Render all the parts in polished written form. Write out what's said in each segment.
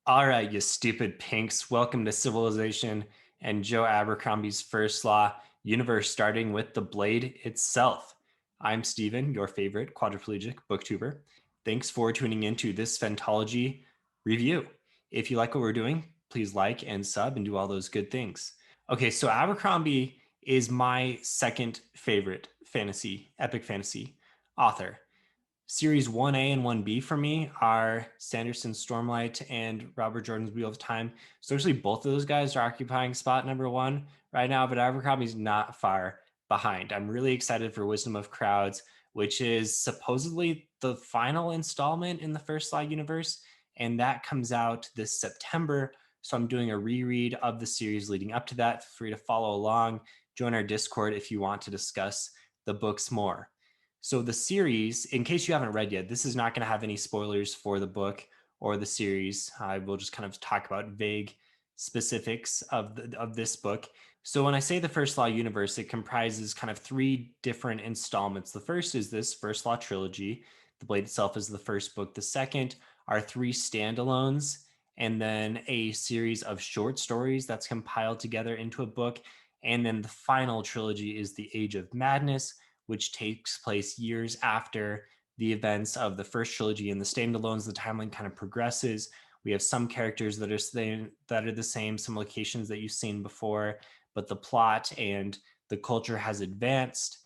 All right, you stupid pinks. Welcome to Civilization and Joe Abercrombie's First Law universe, starting with the blade itself. I'm Steven, your favorite quadriplegic booktuber. Thanks for tuning into this Phantology review. If you like what we're doing, please like and sub and do all those good things. Okay, so Abercrombie is my second favorite epic fantasy author. Series 1A and 1B for me are Sanderson's Stormlight and Robert Jordan's Wheel of Time. So actually both of those guys are occupying spot number one right now, but Abercrombie's not far behind. I'm really excited for Wisdom of Crowds, which is supposedly the final installment in the First Law universe, and that comes out this September. So I'm doing a reread of the series leading up to that. Feel free to follow along. Join our Discord if you want to discuss the books more. So the series, in case you haven't read yet, this is not going to have any spoilers for the book or the series. I will just kind of talk about vague specifics of this book. So when I say the First Law universe, it comprises kind of three different installments. The first is this First Law trilogy. The Blade itself is the first book. The second are three standalones, and then a series of short stories that's compiled together into a book. And then the final trilogy is the Age of Madness, which takes place years after the events of the first trilogy. And the standalones, the timeline kind of progresses. We have some characters that are the same, some locations that you've seen before, but the plot and the culture has advanced.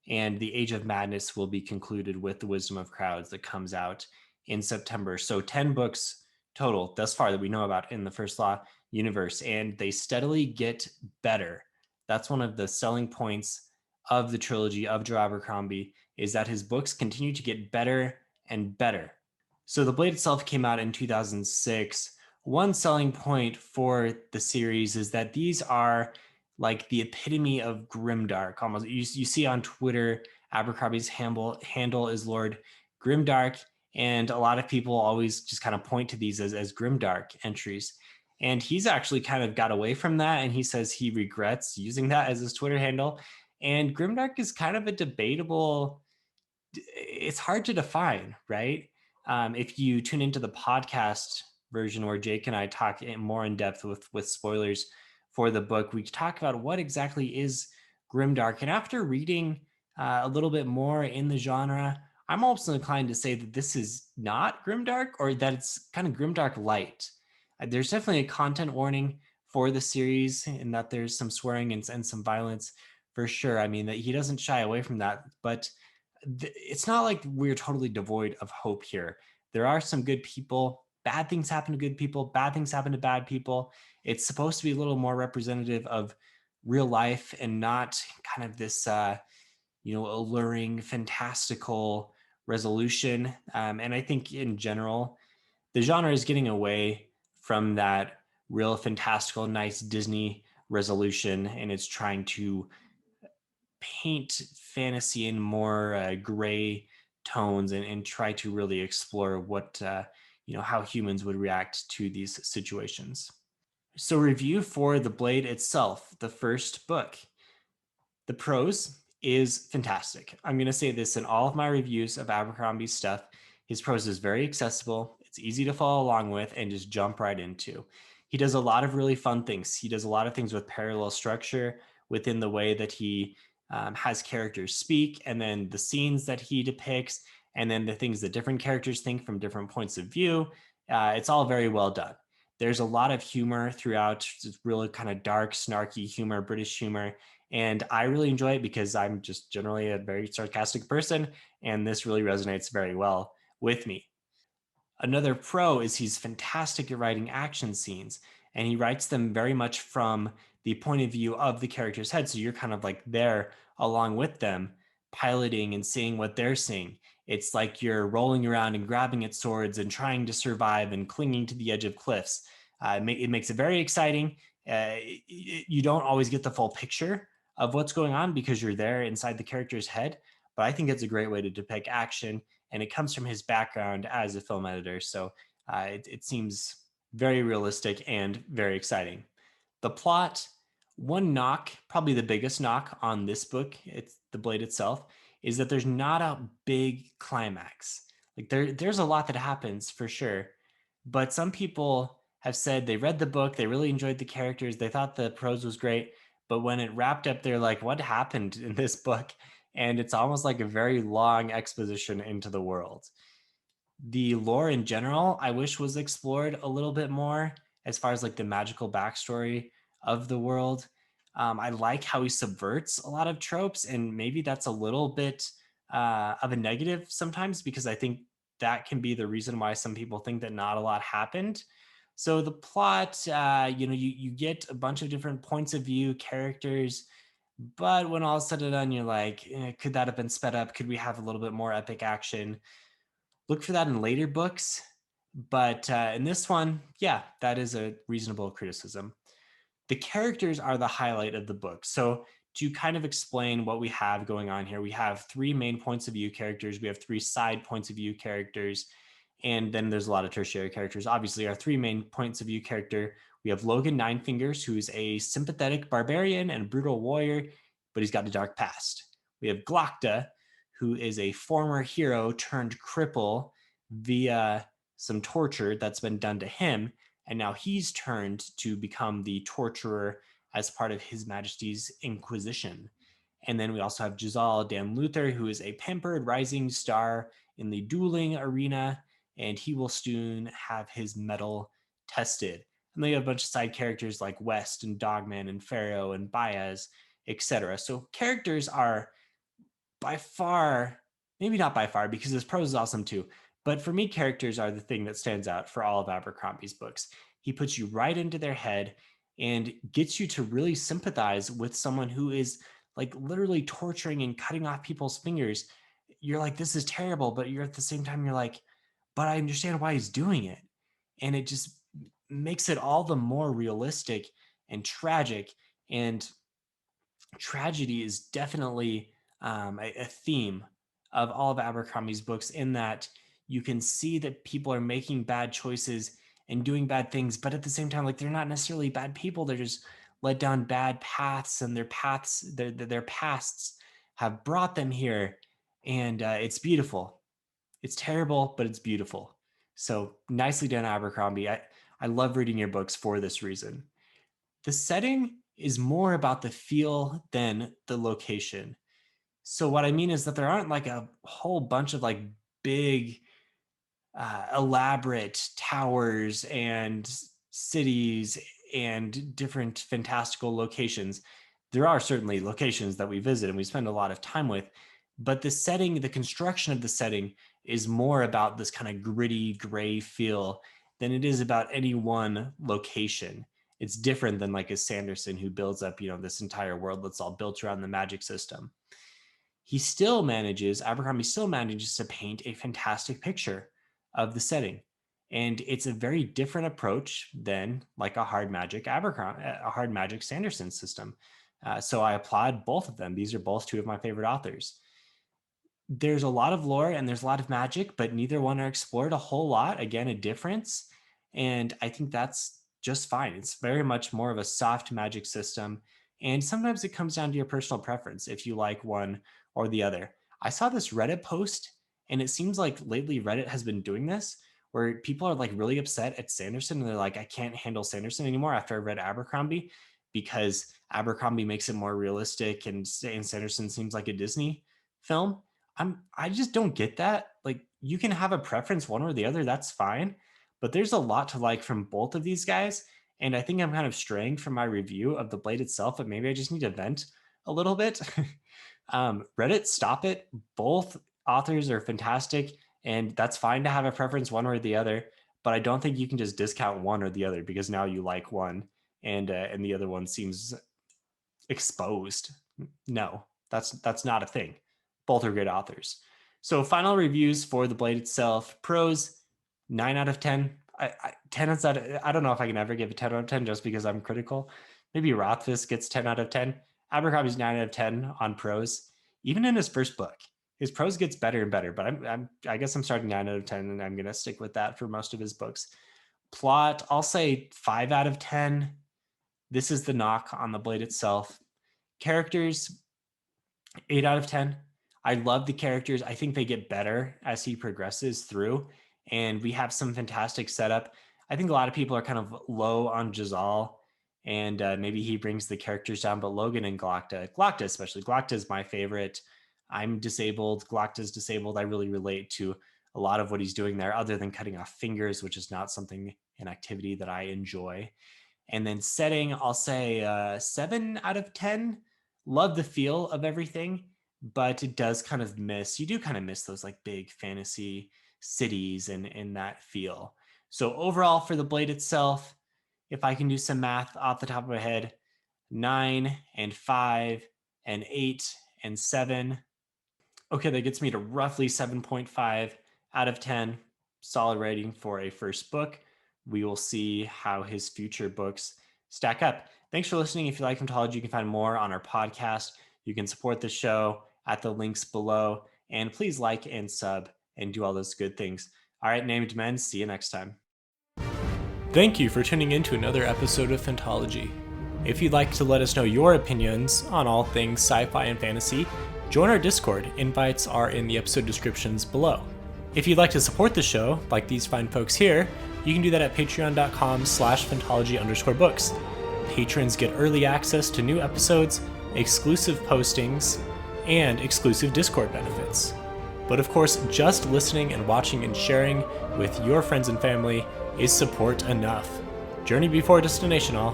And the Age of Madness will be concluded with the Wisdom of Crowds that comes out in September. So 10 books total thus far that we know about in the First Law universe, and they steadily get better. That's one of the selling points of the trilogy of Joe Abercrombie, is that his books continue to get better and better. So The Blade itself came out in 2006. One selling point for the series is that these are like the epitome of Grimdark. Almost, you see on Twitter, Abercrombie's handle is Lord Grimdark, and a lot of people always just kind of point to these as Grimdark entries. And he's actually kind of got away from that, and he says he regrets using that as his Twitter handle. And Grimdark is kind of a debatable, it's hard to define, right? If you tune into the podcast version where Jake and I talk more in depth with spoilers for the book, we talk about what exactly is Grimdark. And after reading a little bit more in the genre, I'm also inclined to say that this is not Grimdark, or that it's kind of Grimdark light. There's definitely a content warning for the series, in that there's some swearing and some violence for sure. I mean, that he doesn't shy away from that, but it's not like we're totally devoid of hope here. There are some good people. Bad things happen to good people. Bad things happen to bad people. It's supposed to be a little more representative of real life and not kind of this, alluring, fantastical resolution. And I think in general, the genre is getting away from that real fantastical, nice Disney resolution, and it's trying to paint fantasy in more gray tones, and try to really explore what how humans would react to these situations. So review for The Blade itself, the first book. The prose is fantastic. I'm going to say this in all of my reviews of Abercrombie's stuff. His prose is very accessible. It's easy to follow along with and just jump right into. He does a lot of really fun things. He does a lot of things with parallel structure within the way that he has characters speak, and then the scenes that he depicts, and then the things that different characters think from different points of view. It's all very well done. There's a lot of humor throughout, just really kind of dark, snarky humor, British humor. And I really enjoy it because I'm just generally a very sarcastic person, and this really resonates very well with me. Another pro is he's fantastic at writing action scenes, and he writes them very much from the point of view of the character's head. So you're kind of like there along with them, piloting and seeing what they're seeing. It's like you're rolling around and grabbing at swords and trying to survive and clinging to the edge of cliffs. It makes it very exciting. You don't always get the full picture of what's going on because you're there inside the character's head, but I think it's a great way to depict action, and it comes from his background as a film editor. So it seems very realistic and very exciting. The plot, one knock, probably the biggest knock on this book, it's The Blade itself, is that there's not a big climax. Like there's a lot that happens for sure, but some people have said they read the book, they really enjoyed the characters, they thought the prose was great, but when it wrapped up, they're like, what happened in this book? And it's almost like a very long exposition into the world. The lore in general, I wish was explored a little bit more as far as like the magical backstory of the world. I like how he subverts a lot of tropes, and maybe that's a little bit of a negative sometimes because I think that can be the reason why some people think that not a lot happened. So the plot, you get a bunch of different points of view, characters, but when all is said and done, you're like, could that have been sped up? Could we have a little bit more epic action? Look for that in later books. But in this one, yeah, that is a reasonable criticism. The characters are the highlight of the book. So to kind of explain what we have going on here, we have three main points of view characters, we have three side points of view characters, and then there's a lot of tertiary characters. Obviously, our three main points of view character, we have Logan Ninefingers, who's a sympathetic barbarian and brutal warrior, but he's got a dark past. We have Glokta, who is a former hero turned cripple via some torture that's been done to him, and now he's turned to become the torturer as part of His Majesty's Inquisition. And then we also have Giselle Dan Luther, who is a pampered rising star in the dueling arena, and he will soon have his mettle tested. And then you have a bunch of side characters like West and Dogman and Pharaoh and Baez, etc. So characters are by far, maybe not by far, because his prose is awesome too. But for me, characters are the thing that stands out for all of Abercrombie's books. He puts you right into their head and gets you to really sympathize with someone who is like literally torturing and cutting off people's fingers. You're like, this is terrible, but you're at the same time, you're like, but I understand why he's doing it. And it just makes it all the more realistic and tragic. And tragedy is definitely a theme of all of Abercrombie's books, in that you can see that people are making bad choices and doing bad things, but at the same time, like, they're not necessarily bad people. They're just led down bad paths, and their pasts have brought them here. And it's beautiful. It's terrible, but it's beautiful. So nicely done, Abercrombie. I love reading your books for this reason. The setting is more about the feel than the location. So what I mean is that there aren't like a whole bunch of like big, elaborate towers and cities and different fantastical locations. There are certainly locations that we visit and we spend a lot of time with, but the setting, the construction of the setting is more about this kind of gritty gray feel than it is about any one location. It's different than like a Sanderson who builds up, this entire world that's all built around the magic system. Abercrombie still manages to paint a fantastic picture of the setting. And it's a very different approach than like a hard magic Sanderson system. So I applaud both of them. These are both two of my favorite authors. There's a lot of lore and there's a lot of magic, but neither one are explored a whole lot. Again, a difference. And I think that's just fine. It's very much more of a soft magic system. And sometimes it comes down to your personal preference if you like one or the other. I saw this Reddit post, and it seems like lately Reddit has been doing this where people are like really upset at Sanderson, and they're like, I can't handle Sanderson anymore after I read Abercrombie because Abercrombie makes it more realistic and Sanderson seems like a Disney film. I just don't get that. Like, you can have a preference one or the other, that's fine. But there's a lot to like from both of these guys. And I think I'm kind of straying from my review of the blade itself, but maybe I just need to vent a little bit. Reddit, stop it. Both authors are fantastic, and that's fine to have a preference one or the other. But I don't think you can just discount one or the other because now you like one and the other one seems exposed. No, that's not a thing. Both are good authors. So final reviews for the blade itself. Pros, 9 out of 10. 10 is that, I don't know if I can ever give a 10 out of 10 just because I'm critical. Maybe Rothfuss gets 10 out of 10. Abercrombie's 9 out of 10 on prose. Even in his first book, his prose gets better and better, but I guess I'm starting 9 out of 10 and I'm going to stick with that for most of his books. Plot, I'll say 5 out of 10. This is the knock on the blade itself. Characters, 8 out of 10. I love the characters. I think they get better as he progresses through, and we have some fantastic setup. I think a lot of people are kind of low on Jazal, and maybe he brings the characters down, but Logan and Glocta especially, Glocta is my favorite. I'm disabled, Glocta's disabled. I really relate to a lot of what he's doing there, other than cutting off fingers, which is not an activity that I enjoy. And then setting, I'll say 7 out of 10. Love the feel of everything, but it does kind of you do kind of miss those like big fantasy cities and in that feel. So overall for the blade itself, if I can do some math off the top of my head, 9 and 5 and 8 and 7. Okay, that gets me to roughly 7.5 out of 10. Solid rating for a first book. We will see how his future books stack up. Thanks for listening. If you like Phantology, you can find more on our podcast. You can support the show at the links below. And please like and sub and do all those good things. All right, named men, see you next time. Thank you for tuning in to another episode of Phantology. If you'd like to let us know your opinions on all things sci-fi and fantasy, join our Discord. Invites are in the episode descriptions below. If you'd like to support the show, like these fine folks here, you can do that at patreon.com/phantology_books. Patrons get early access to new episodes, exclusive postings, and exclusive Discord benefits. But of course, just listening and watching and sharing with your friends and family is support enough. Journey before destination all.